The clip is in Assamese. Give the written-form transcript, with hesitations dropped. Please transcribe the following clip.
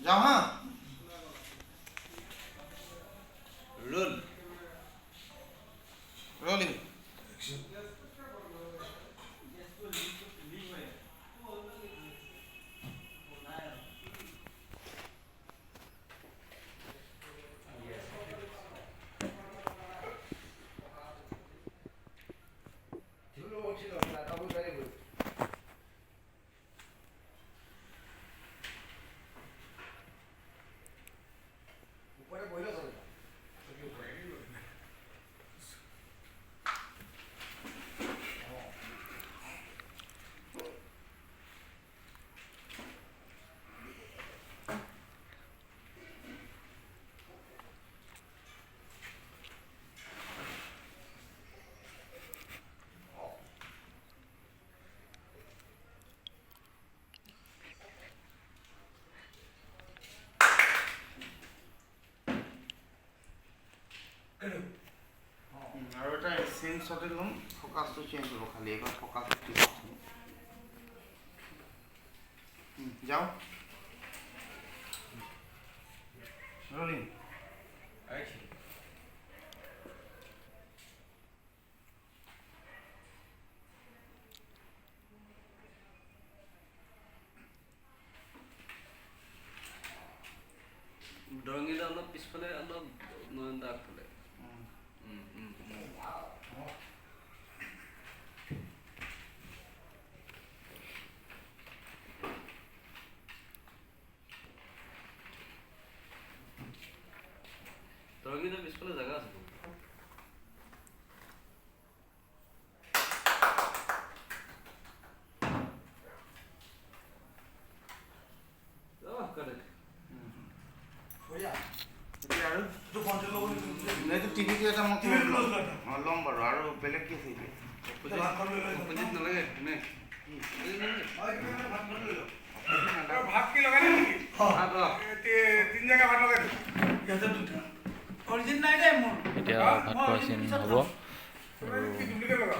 যাওঁ হা ৰোলিং আৰু এটা চেঞ্জ শ্বটে ল'ম ফ'কাছটো চেঞ্জ হ'ব খালি এবাৰ ফ'কাছটো ঠিক যাওঁ ৰোলিং ড্ৰয়িংটা অলপ পিছফালে অলপ নয়নদা আগফালে ড্ৰয়িংটা পিছফালে জেগা আছে টিভিটো এটা মই ল'ম বাৰু আৰু বেলেগ কি আছে নালাগে নে ভাত কি লগাই নেকি তিন জেগা ভাত লগাই অৰিজিন নাই দেই মোৰ এতিয়া ভাত খোৱা চিন হ'ব ডুপ্লিকেট লগা